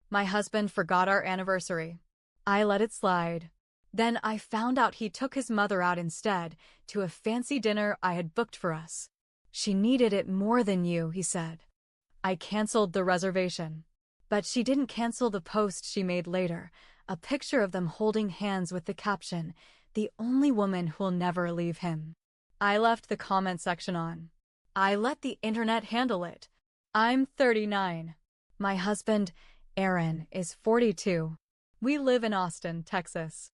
My husband forgot our anniversary. I let it slide. Then I found out he took his mother out instead to a fancy dinner I had booked for us. She needed it more than you, he said. I canceled the reservation. But she didn't cancel the post she made later, a picture of them holding hands with the caption, "The only woman who'll never leave him." I left the comment section on. I let the internet handle it. I'm 39. My husband, Aaron, is 42. We live in Austin, Texas.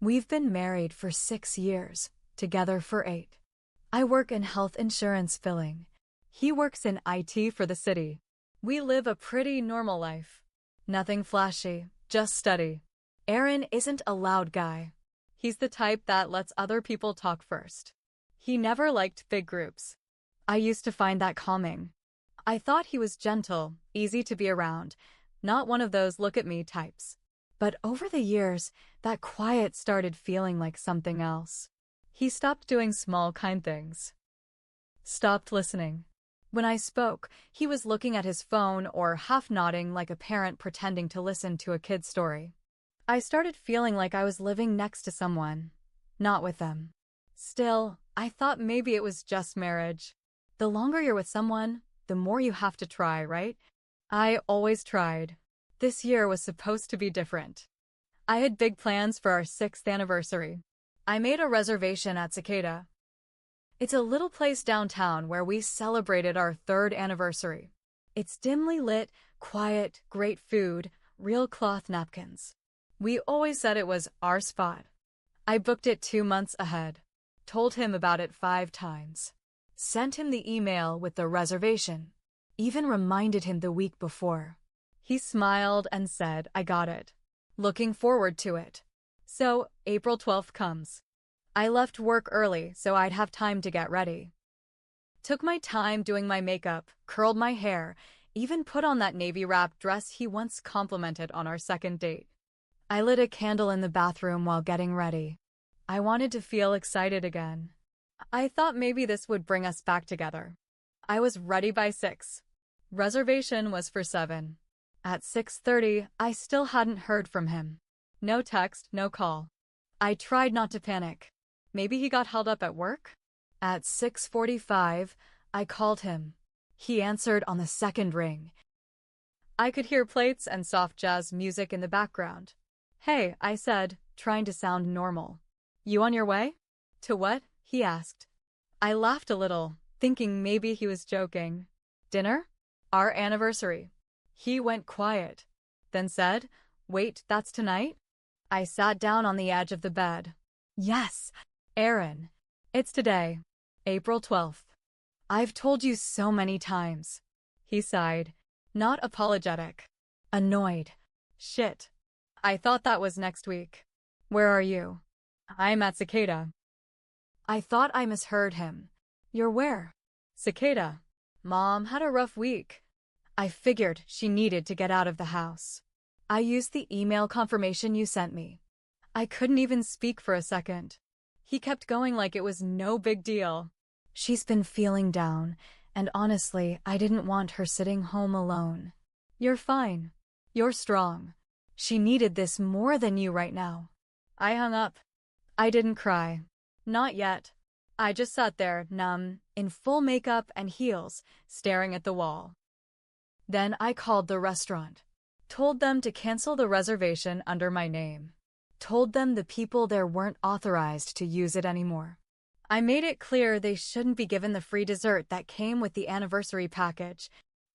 We've been married for 6 years, together for 8. I work in health insurance filling. He works in IT for the city. We live a pretty normal life. Nothing flashy, just steady. Aaron isn't a loud guy. He's the type that lets other people talk first. He never liked big groups. I used to find that calming. I thought he was gentle, easy to be around, not one of those look-at-me types. But over the years, that quiet started feeling like something else. He stopped doing small, kind things. Stopped listening. When I spoke, he was looking at his phone or half nodding like a parent pretending to listen to a kid's story. I started feeling like I was living next to someone, not with them. Still, I thought maybe it was just marriage. The longer you're with someone, the more you have to try, right? I always tried. This year was supposed to be different. I had big plans for our 6th anniversary. I made a reservation at Cicada. It's a little place downtown where we celebrated our 3rd anniversary. It's dimly lit, quiet, great food, real cloth napkins. We always said it was our spot. I booked it 2 months ahead. Told him about it 5 times. Sent him the email with the reservation. Even reminded him the week before. He smiled and said, "I got it. Looking forward to it." So, April 12th comes. I left work early so I'd have time to get ready. Took my time doing my makeup, curled my hair, even put on that navy-wrapped dress he once complimented on our 2nd date. I lit a candle in the bathroom while getting ready. I wanted to feel excited again. I thought maybe this would bring us back together. I was ready by 6. Reservation was for 7. At 6:30, I still hadn't heard from him. No text, no call. I tried not to panic. Maybe he got held up at work? At 6:45, I called him. He answered on the 2nd ring. I could hear plates and soft jazz music in the background. "Hey," I said, trying to sound normal. "You on your way?" "To what?" he asked. I laughed a little, thinking maybe he was joking. "Dinner? Our anniversary." He went quiet, then said, "Wait, that's tonight?" I sat down on the edge of the bed. "Yes, Aaron. It's today, April 12th. I've told you so many times." He sighed, not apologetic. Annoyed. "Shit. I thought that was next week. Where are you?" "I'm at Cicada." I thought I misheard him. "You're where?" "Cicada. Mom had a rough week." I figured she needed to get out of the house. I used the email confirmation you sent me. I couldn't even speak for a second. He kept going like it was no big deal. "She's been feeling down, and honestly, I didn't want her sitting home alone." "You're fine. You're strong. She needed this more than you right now." I hung up. I didn't cry. Not yet. I just sat there, numb, in full makeup and heels, staring at the wall. Then I called the restaurant. Told them to cancel the reservation under my name. Told them the people there weren't authorized to use it anymore. I made it clear they shouldn't be given the free dessert that came with the anniversary package.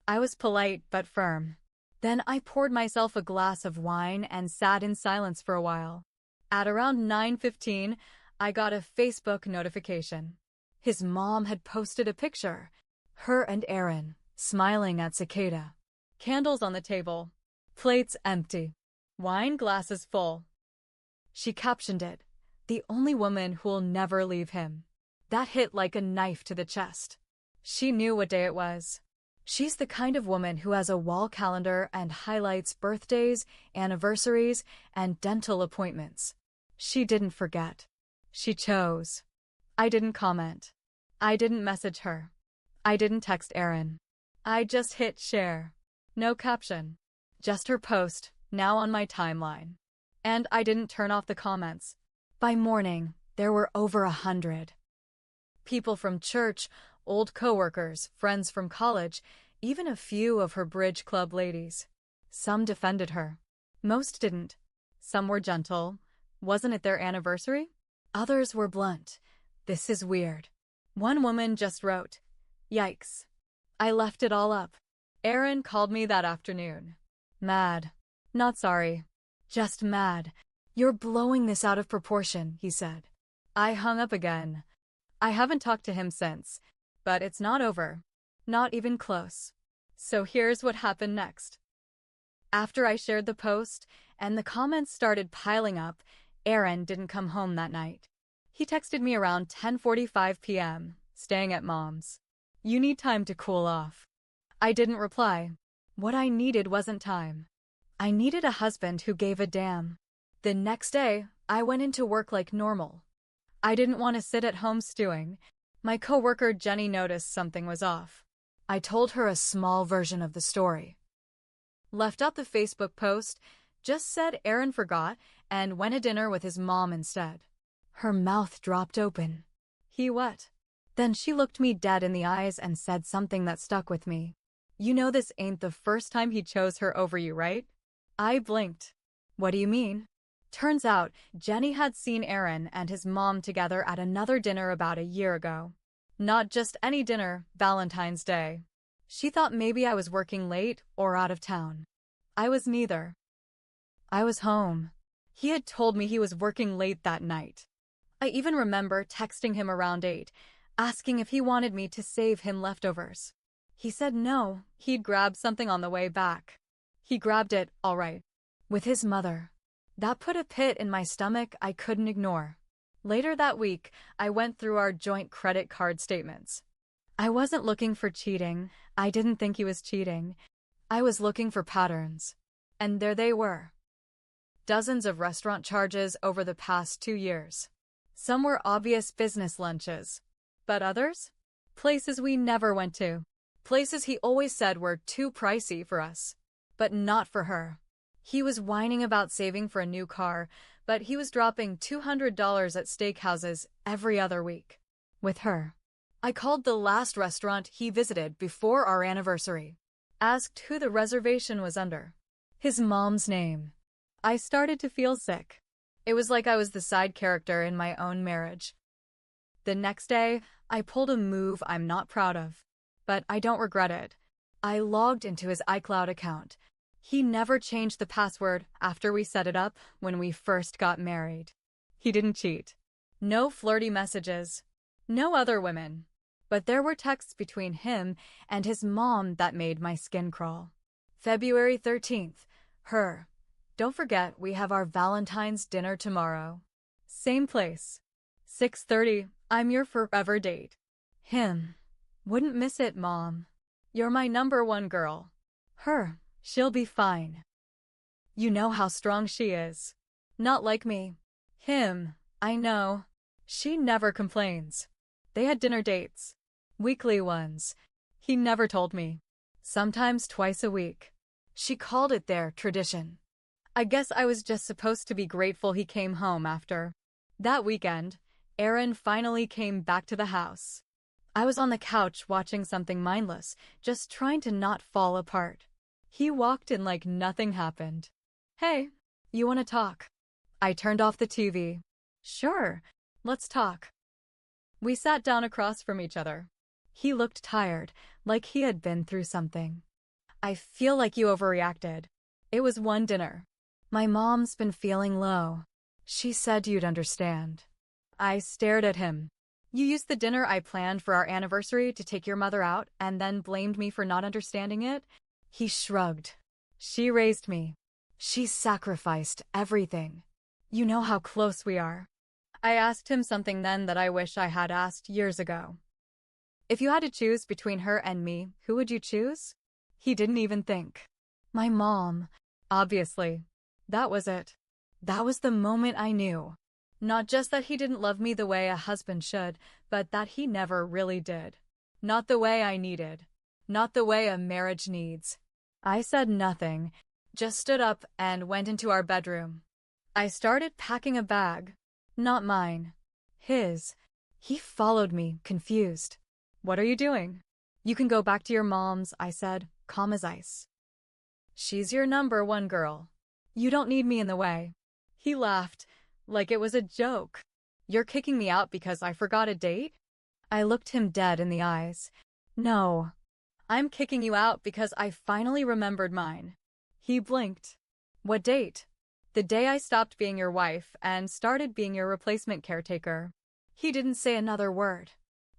I was polite but firm. Then I poured myself a glass of wine and sat in silence for a while. At around 9:15, I got a Facebook notification. His mom had posted a picture. Her and Aaron, smiling at Cicada. Candles on the table. Plates empty. Wine glasses full. She captioned it, "The only woman who'll never leave him." That hit like a knife to the chest. She knew what day it was. She's the kind of woman who has a wall calendar and highlights birthdays, anniversaries, and dental appointments. She didn't forget. She chose. I didn't comment. I didn't message her. I didn't text Aaron. I just hit share. No caption. Just her post, now on my timeline. And I didn't turn off the comments. By morning, there were over 100. People from church, old coworkers, friends from college, even a few of her bridge club ladies. Some defended her. Most didn't. Some were gentle. Wasn't it their anniversary? Others were blunt. This is weird. One woman just wrote, "Yikes. I left it all up." Aaron called me that afternoon. Mad. Not sorry. Just mad. "You're blowing this out of proportion," he said. I hung up again. I haven't talked to him since, but it's not over. Not even close. So here's what happened next. After I shared the post and the comments started piling up, Aaron didn't come home that night. He texted me around 10:45 p.m., staying at mom's. "You need time to cool off." I didn't reply. What I needed wasn't time. I needed a husband who gave a damn. The next day, I went into work like normal. I didn't want to sit at home stewing. My coworker Jenny noticed something was off. I told her a small version of the story. Left out the Facebook post, just said Aaron forgot and went to dinner with his mom instead. Her mouth dropped open. "He what?" Then she looked me dead in the eyes and said something that stuck with me. "You know this ain't the first time he chose her over you, right?" I blinked. "What do you mean?" Turns out, Jenny had seen Aaron and his mom together at another dinner about a year ago. Not just any dinner, Valentine's Day. She thought maybe I was working late or out of town. I was neither. I was home. He had told me he was working late that night. I even remember texting him around 8, asking if he wanted me to save him leftovers. He said no, he'd grab something on the way back. He grabbed it, all right. With his mother. That put a pit in my stomach I couldn't ignore. Later that week, I went through our joint credit card statements. I wasn't looking for cheating. I didn't think he was cheating. I was looking for patterns. And there they were. Dozens of restaurant charges over the past 2 years. Some were obvious business lunches. But others? Places we never went to. Places he always said were too pricey for us. But not for her. He was whining about saving for a new car, but he was dropping $200 at steakhouses every other week. With her. I called the last restaurant he visited before our anniversary. Asked who the reservation was under. His mom's name. I started to feel sick. It was like I was the side character in my own marriage. The next day, I pulled a move I'm not proud of. But I don't regret it. I logged into his iCloud account. He never changed the password after we set it up when we first got married. He didn't cheat. No flirty messages. No other women. But there were texts between him and his mom that made my skin crawl. February 13th. Her. "Don't forget we have our Valentine's dinner tomorrow. Same place. 6:30. I'm your forever date." Him. "Wouldn't miss it, Mom. You're my #1 girl." Her. "She'll be fine. You know how strong she is. Not like me." Him. "I know. She never complains." They had dinner dates. Weekly ones. He never told me. Sometimes twice a week. She called it their tradition. I guess I was just supposed to be grateful he came home after. That weekend, Aaron finally came back to the house. I was on the couch watching something mindless, just trying to not fall apart. He walked in like nothing happened. "Hey, you want to talk?" I turned off the TV. "Sure, let's talk." We sat down across from each other. He looked tired, like he had been through something. "I feel like you overreacted. It was one dinner. My mom's been feeling low. She said you'd understand." I stared at him. "You used the dinner I planned for our anniversary to take your mother out and then blamed me for not understanding it?" He shrugged. "She raised me. She sacrificed everything. You know how close we are." I asked him something then that I wish I had asked years ago. "If you had to choose between her and me, who would you choose?" He didn't even think. "My mom." Obviously. That was it. That was the moment I knew. Not just that he didn't love me the way a husband should, but that he never really did. Not the way I needed. Not the way a marriage needs. I said nothing. just stood up and went into our bedroom. I started packing a bag. Not mine. His. He followed me, confused. What are you doing? You can go back to your mom's, I said, calm as ice. She's your number one girl. You don't need me in the way. He laughed, like it was a joke. You're kicking me out because I forgot a date? I looked him dead in the eyes. No. I'm kicking you out because I finally remembered mine. He blinked. What date? The day I stopped being your wife and started being your replacement caretaker. He didn't say another word.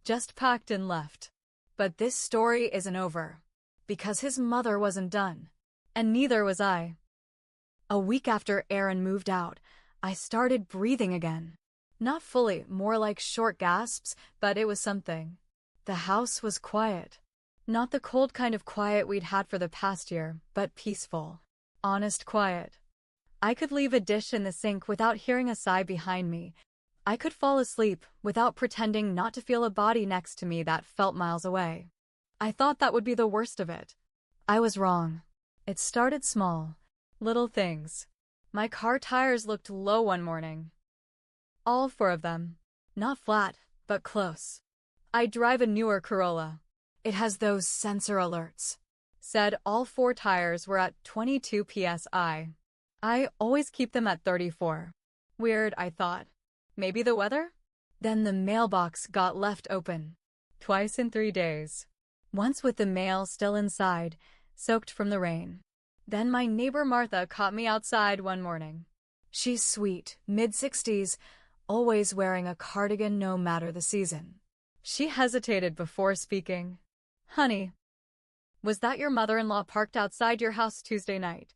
Just packed and left. But this story isn't over. Because his mother wasn't done. And neither was I. A week after Aaron moved out, I started breathing again. Not fully, more like short gasps, but it was something. The house was quiet. Not the cold kind of quiet we'd had for the past year, but peaceful. Honest quiet. I could leave a dish in the sink without hearing a sigh behind me. I could fall asleep without pretending not to feel a body next to me that felt miles away. I thought that would be the worst of it. I was wrong. It started small. Little things. My car tires looked low one morning. All four of them. Not flat, but close. I drive a newer Corolla. It has those sensor alerts. Said all four tires were at 22 psi. I always keep them at 34. Weird, I thought. Maybe the weather? Then the mailbox got left open. Twice in 3 days. Once with the mail still inside, soaked from the rain. Then my neighbor Martha caught me outside one morning. She's sweet, mid-60s, always wearing a cardigan no matter the season. She hesitated before speaking. Honey, was that your mother-in-law parked outside your house Tuesday night?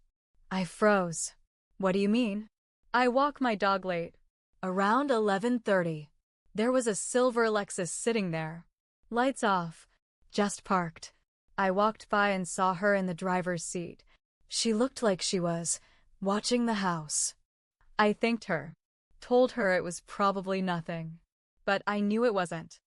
I froze. What do you mean? I walk my dog late. Around 11:30. There was a silver Lexus sitting there. Lights off. Just parked. I walked by and saw her in the driver's seat. She looked like she was watching the house. I thanked her. Told her it was probably nothing. But I knew it wasn't.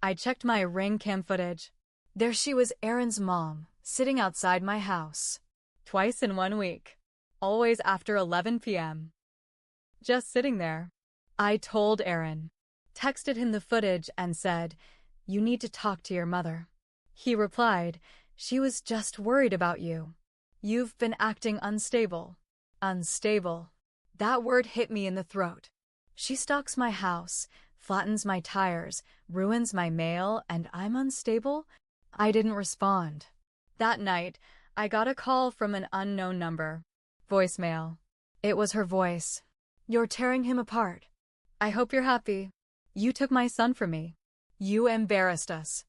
I checked my ring cam footage. There she was, Aaron's mom, sitting outside my house. Twice in 1 week. Always after 11 p.m. Just sitting there. I told Aaron. Texted him the footage and said, "You need to talk to your mother." He replied, "She was just worried about you. You've been acting unstable." Unstable. That word hit me in the throat. She stalks my house, flattens my tires, ruins my mail, and I'm unstable? I didn't respond. That night, I got a call from an unknown number. Voicemail. It was her voice. "You're tearing him apart. I hope you're happy. You took my son from me. You embarrassed us.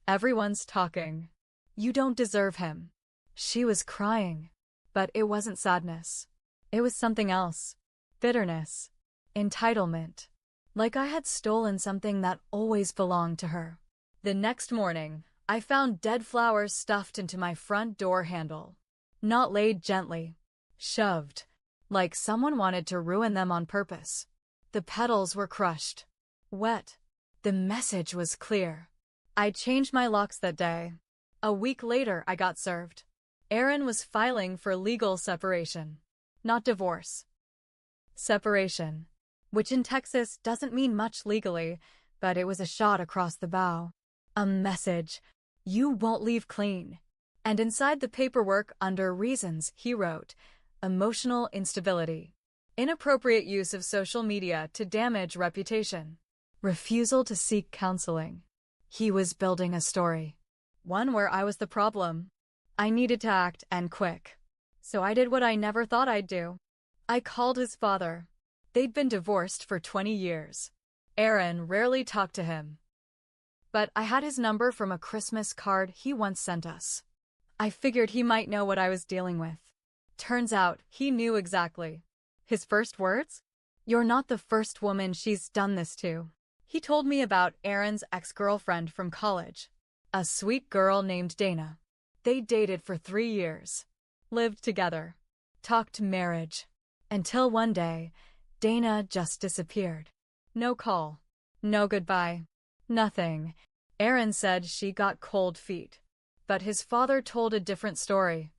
Everyone's talking. You don't deserve him." She was crying. But it wasn't sadness. It was something else. Bitterness. Entitlement. Like I had stolen something that always belonged to her. The next morning, I found dead flowers stuffed into my front door handle. Not laid gently. Shoved. Like someone wanted to ruin them on purpose. The petals were crushed. Wet. The message was clear. I changed my locks that day. A week later, I got served. Aaron was filing for legal separation. Not divorce. Separation. Which in Texas doesn't mean much legally, but it was a shot across the bow. A message. You won't leave clean. And inside the paperwork, under reasons, he wrote, emotional instability. Inappropriate use of social media to damage reputation. Refusal to seek counseling. He was building a story. One where I was the problem. I needed to act, and quick. So I did what I never thought I'd do. I called his father. They'd been divorced for 20 years. Aaron rarely talked to him. But I had his number from a Christmas card he once sent us. I figured he might know what I was dealing with. Turns out, he knew exactly. His first words? "You're not the first woman she's done this to." He told me about Aaron's ex-girlfriend from college. A sweet girl named Dana. They dated for 3 years. Lived together. Talked marriage. Until one day, Dana just disappeared. No call. No goodbye. Nothing. Aaron said she got cold feet. But his father told a different story.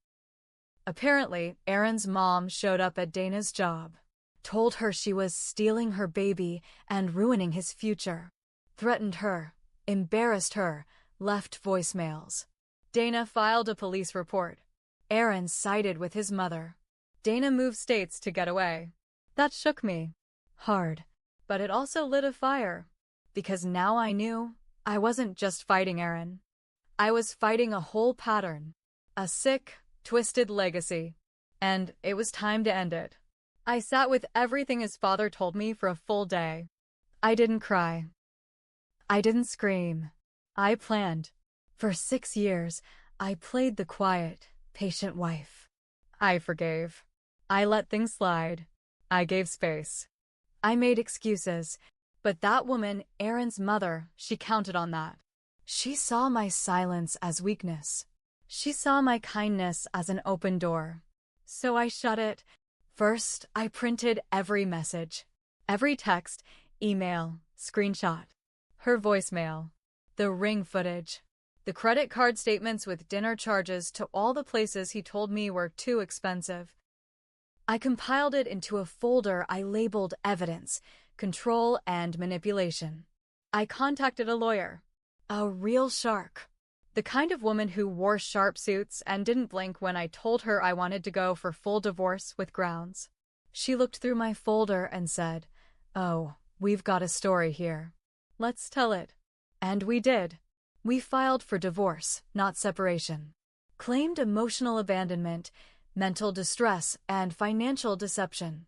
Apparently, Erin's mom showed up at Dana's job, told her she was stealing her baby and ruining his future, threatened her, embarrassed her, left voicemails. Dana filed a police report. Erin sided with his mother. Dana moved states to get away. That shook me. Hard. But it also lit a fire. Because now I knew I wasn't just fighting Erin. I was fighting a whole pattern. A sick, twisted legacy. And it was time to end it. I sat with everything his father told me for a full day. I didn't cry. I didn't scream. I planned. For 6 years, I played the quiet, patient wife. I forgave. I let things slide. I gave space. I made excuses. But that woman, Erin's mother, she counted on that. She saw my silence as weakness. She saw my kindness as an open door. So I shut it. First, I printed every message. Every text, email, screenshot. Her voicemail. The ring footage. The credit card statements with dinner charges to all the places he told me were too expensive. I compiled it into a folder I labeled evidence, control, and manipulation. I contacted a lawyer. A real shark. The kind of woman who wore sharp suits and didn't blink when I told her I wanted to go for full divorce with grounds. She looked through my folder and said, "Oh, we've got a story here. Let's tell it." And we did. We filed for divorce, not separation. Claimed emotional abandonment, mental distress, and financial deception.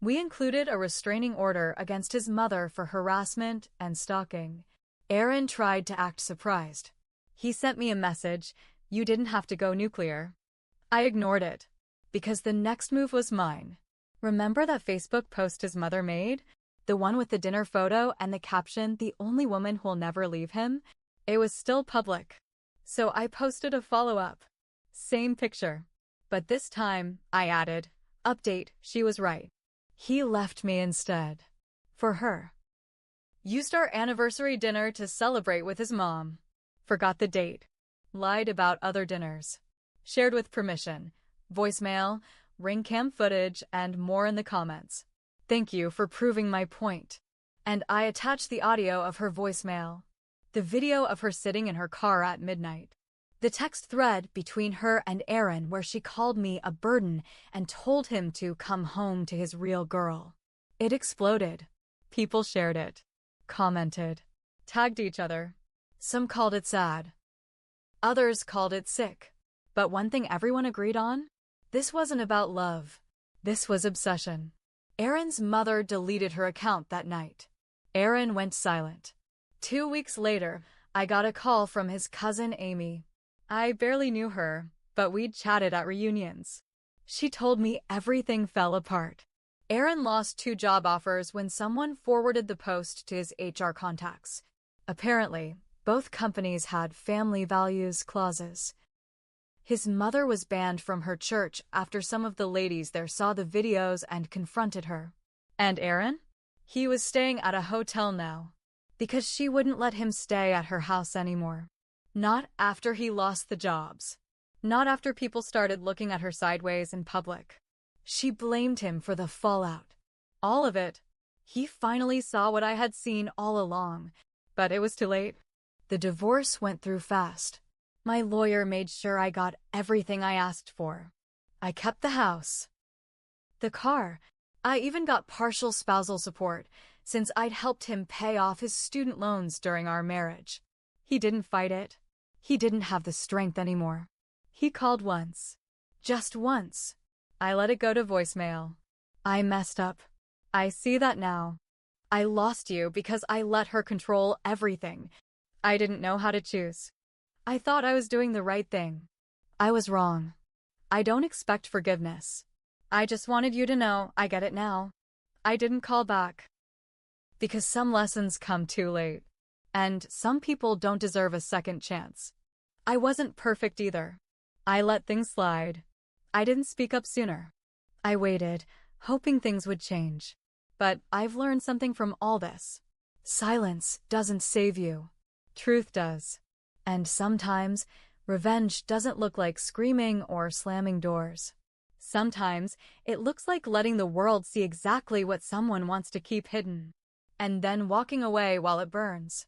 We included a restraining order against his mother for harassment and stalking. Erin tried to act surprised. He sent me a message, "You didn't have to go nuclear." I ignored it, because the next move was mine. Remember that Facebook post his mother made? The one with the dinner photo and the caption, "The only woman who'll never leave him"? It was still public. So I posted a follow-up. Same picture. But this time, I added, "Update, she was right." He left me instead. For her. Used our anniversary dinner to celebrate with his mom. Forgot the date. Lied about other dinners. Shared with permission. Voicemail, ring cam footage, and more in the comments. Thank you for proving my point. And I attached the audio of her voicemail. The video of her sitting in her car at midnight. The text thread between her and Erin where she called me a burden and told him to come home to his real girl. It exploded. People shared it. Commented. Tagged each other. Some called it sad. Others called it sick. But one thing everyone agreed on? This wasn't about love. This was obsession. Erin's mother deleted her account that night. Erin went silent. 2 weeks later, I got a call from his cousin Amy. I barely knew her, but we'd chatted at reunions. She told me everything fell apart. Erin lost 2 job offers when someone forwarded the post to his HR contacts. Apparently, both companies had family values clauses. His mother was banned from her church after some of the ladies there saw the videos and confronted her. And Erin? He was staying at a hotel now. Because she wouldn't let him stay at her house anymore. Not after he lost the jobs. Not after people started looking at her sideways in public. She blamed him for the fallout. All of it. He finally saw what I had seen all along, but it was too late. The divorce went through fast. My lawyer made sure I got everything I asked for. I kept the house. The car. I even got partial spousal support, since I'd helped him pay off his student loans during our marriage. He didn't fight it. He didn't have the strength anymore. He called once. Just once. I let it go to voicemail. I messed up. I see that now. I lost you because I let her control everything. I didn't know how to choose. I thought I was doing the right thing. I was wrong. I don't expect forgiveness. I just wanted you to know I get it now. I didn't call back. Because some lessons come too late. And some people don't deserve a second chance. I wasn't perfect either. I let things slide. I didn't speak up sooner. I waited, hoping things would change. But I've learned something from all this. Silence doesn't save you. Truth does. And sometimes, Revenge doesn't look like screaming or slamming doors. Sometimes, it looks like letting the world see exactly what someone wants to keep hidden, and then walking away while it burns.